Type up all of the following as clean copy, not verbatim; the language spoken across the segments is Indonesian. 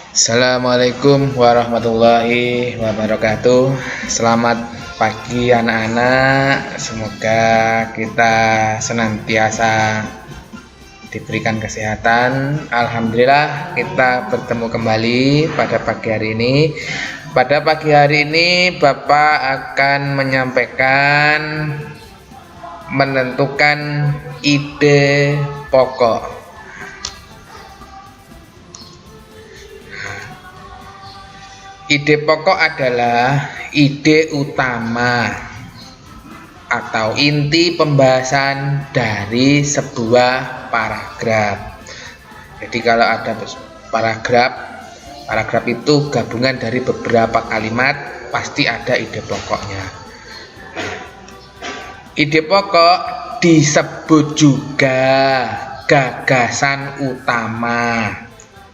Assalamualaikum warahmatullahi wabarakatuh. Selamat pagi anak-anak. Semoga kita senantiasa diberikan kesehatan. Alhamdulillah kita bertemu kembali pada pagi hari ini. Pada pagi hari ini Bapak akan menyampaikan menentukan ide pokok. Ide pokok adalah ide utama atau inti pembahasan dari sebuah paragraf. Jadi kalau ada paragraf itu gabungan dari beberapa kalimat, pasti ada ide pokoknya. Ide pokok disebut juga gagasan utama,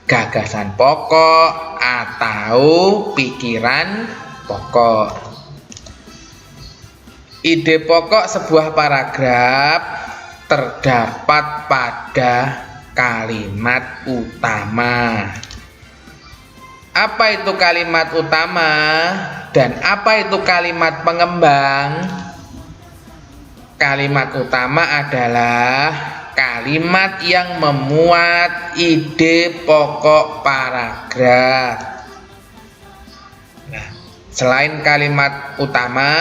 gagasan pokok atau pikiran pokok. Ide pokok sebuah paragraf terdapat pada kalimat utama. Apa itu kalimat utama dan apa itu kalimat pengembang? Kalimat utama adalah kalimat yang memuat ide pokok paragraf. Nah, selain kalimat utama,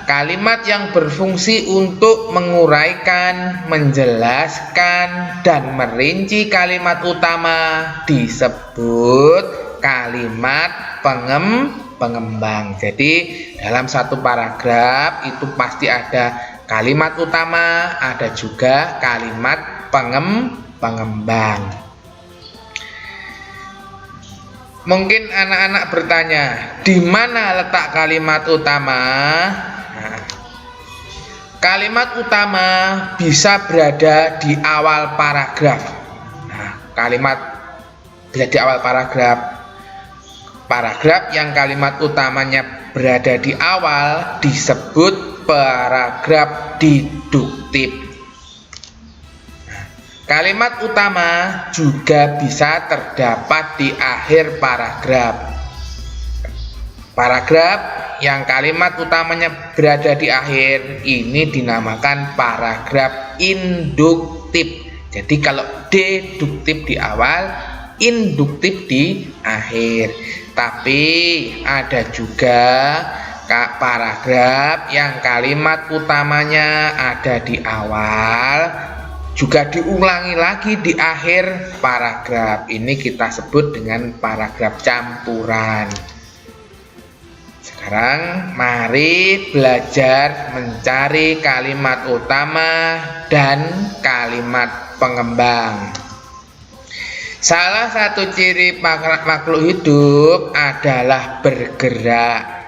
kalimat yang berfungsi untuk menguraikan, menjelaskan, dan merinci kalimat utama disebut kalimat pengembang. Jadi dalam satu paragraf itu pasti ada kalimat utama, ada juga kalimat pengembang. Mungkin anak-anak bertanya, di mana letak kalimat utama? Nah, kalimat utama bisa berada di awal paragraf. Nah, kalimat bisa di awal paragraf. Paragraf yang kalimat utamanya berada di awal disebut paragraf deduktif. Kalimat utama juga bisa terdapat di akhir paragraf. Paragraf yang kalimat utamanya berada di akhir ini dinamakan paragraf induktif. Jadi kalau deduktif di awal, induktif di akhir. Tapi ada juga paragraf yang kalimat utamanya ada di awal, juga diulangi lagi di akhir paragraf. Ini kita sebut dengan paragraf campuran. Sekarang mari belajar mencari kalimat utama dan kalimat pengembang. Salah satu ciri makhluk hidup adalah bergerak.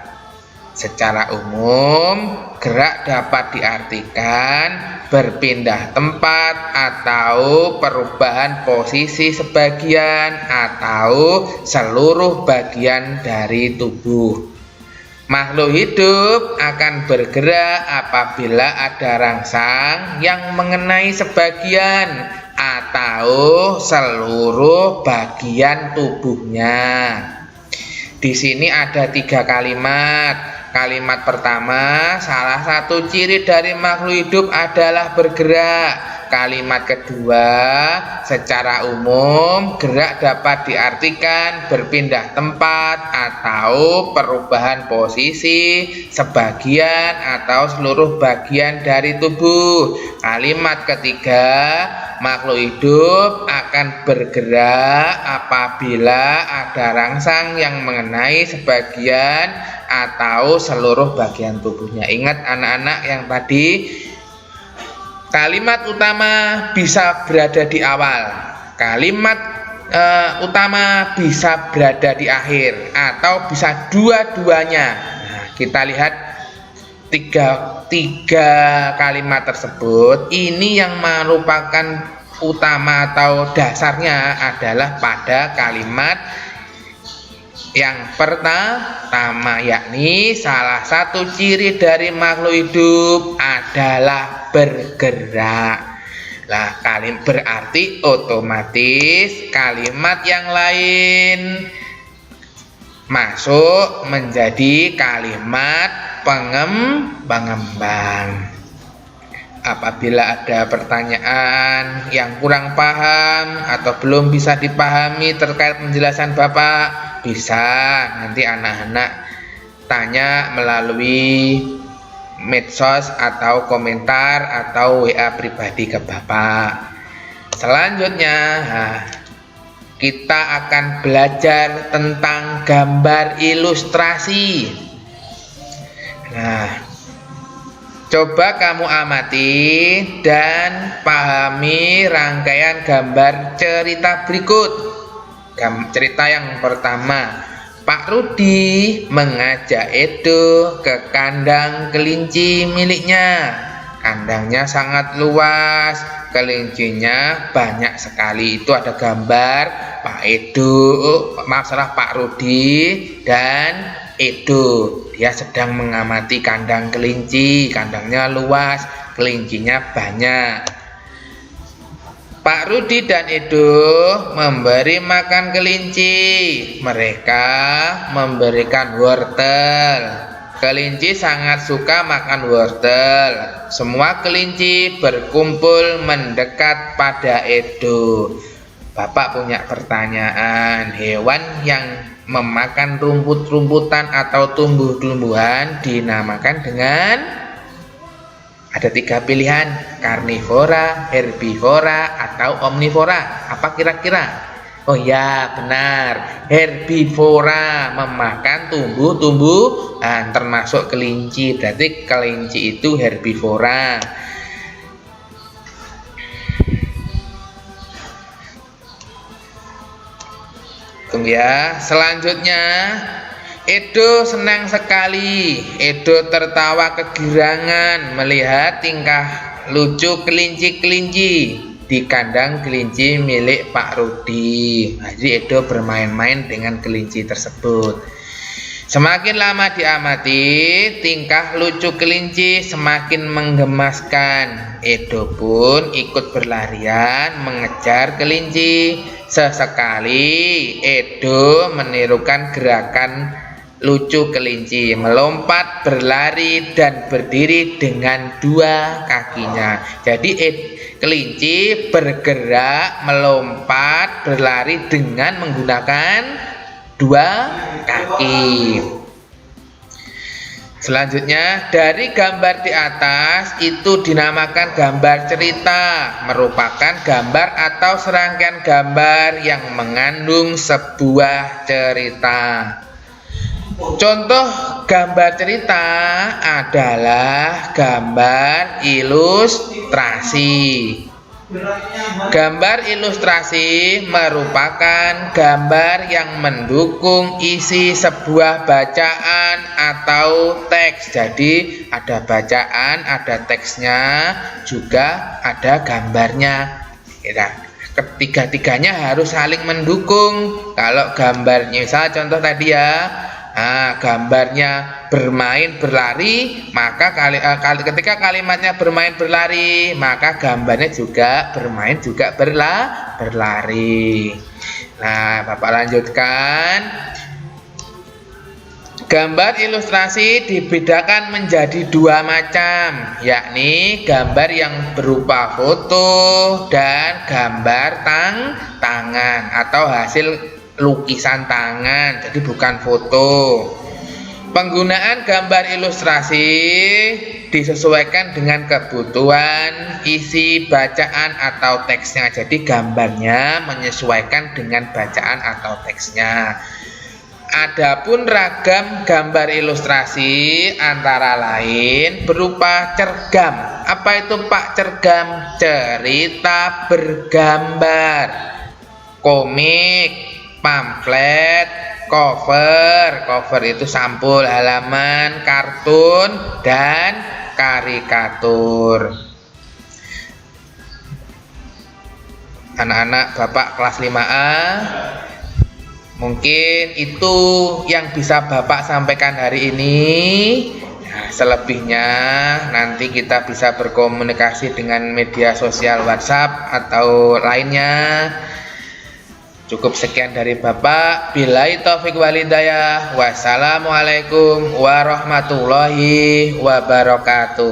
Secara umum, gerak dapat diartikan berpindah tempat atau perubahan posisi sebagian atau seluruh bagian dari tubuh. Makhluk hidup akan bergerak apabila ada rangsang yang mengenai sebagian atau seluruh bagian tubuhnya. Di sini ada 3 kalimat. Kalimat pertama, salah satu ciri dari makhluk hidup adalah bergerak. Kalimat kedua, secara umum gerak dapat diartikan berpindah tempat atau perubahan posisi sebagian atau seluruh bagian dari tubuh. Kalimat ketiga, makhluk hidup akan bergerak apabila ada rangsang yang mengenai sebagian atau seluruh bagian tubuhnya. Ingat anak-anak yang tadi, kalimat utama bisa berada di awal, kalimat utama bisa berada di akhir, atau bisa dua-duanya. Nah, kita lihat tiga kalimat tersebut. Ini yang merupakan utama atau dasarnya adalah pada kalimat yang pertama, yakni salah satu ciri dari makhluk hidup adalah bergerak. Lah, berarti otomatis kalimat yang lain masuk menjadi kalimat pengembang. Apabila ada pertanyaan yang kurang paham atau belum bisa dipahami terkait penjelasan Bapak, bisa nanti anak-anak tanya melalui medsos atau komentar atau WA pribadi ke Bapak. Selanjutnya kita akan belajar tentang gambar ilustrasi. Nah, coba kamu amati dan pahami rangkaian gambar cerita berikut. Cerita yang pertama, Pak Rudi mengajak Edo ke kandang kelinci miliknya. Kandangnya sangat luas, kelincinya banyak sekali. Itu ada gambar Pak Rudi dan Edo. Dia sedang mengamati kandang kelinci. Kandangnya luas, kelincinya banyak. Pak Rudi dan Edo memberi makan kelinci. Mereka memberikan wortel. Kelinci sangat suka makan wortel. Semua kelinci berkumpul mendekat pada Edo. Bapak punya pertanyaan, hewan yang memakan rumput-rumputan atau tumbuh-tumbuhan dinamakan dengan, ada 3 pilihan, karnivora, herbivora, atau omnivora. Apa kira-kira? Oh ya, benar, herbivora, memakan tumbuh-tumbuhan termasuk kelinci. Berarti kelinci itu herbivora. Tunggu ya. Selanjutnya, Edo senang sekali. Edo tertawa kegirangan melihat tingkah lucu kelinci-kelinci di kandang kelinci milik Pak Rudi. Jadi Edo bermain-main dengan kelinci tersebut. Semakin lama diamati, tingkah lucu kelinci semakin menggemaskan. Edo pun ikut berlarian mengejar kelinci. Sesekali Edo menirukan gerakan lucu kelinci, melompat, berlari, dan berdiri dengan 2 kakinya. Jadi kelinci bergerak, melompat, berlari dengan menggunakan 2 kaki. Selanjutnya, dari gambar di atas itu dinamakan gambar cerita, merupakan gambar atau serangkaian gambar yang mengandung sebuah cerita. Contoh gambar cerita adalah gambar ilustrasi. Gambar ilustrasi merupakan gambar yang mendukung isi sebuah bacaan atau teks. Jadi ada bacaan, ada teksnya, juga ada gambarnya. Ketiga-tiganya harus saling mendukung. Kalau gambarnya, misalnya contoh tadi ya, gambarnya bermain berlari, maka ketika kalimatnya bermain berlari, maka gambarnya juga bermain juga berlari. Nah, Bapak lanjutkan. Gambar ilustrasi dibedakan menjadi 2 macam, yakni gambar yang berupa foto dan gambar tangan atau hasil lukisan tangan, jadi bukan foto. Penggunaan gambar ilustrasi disesuaikan dengan kebutuhan isi bacaan atau teksnya. Jadi gambarnya menyesuaikan dengan bacaan atau teksnya. Adapun ragam gambar ilustrasi antara lain berupa cergam. Apa itu Pak cergam? Cerita bergambar, komik, pamflet, cover itu sampul halaman, kartun, dan karikatur. Anak-anak Bapak kelas 5A, mungkin itu yang bisa Bapak sampaikan hari ini. Nah, selebihnya nanti kita bisa berkomunikasi dengan media sosial WhatsApp atau lainnya. Cukup sekian dari Bapak. Billahi taufik walhidayah. Wassalamualaikum warahmatullahi wabarakatuh.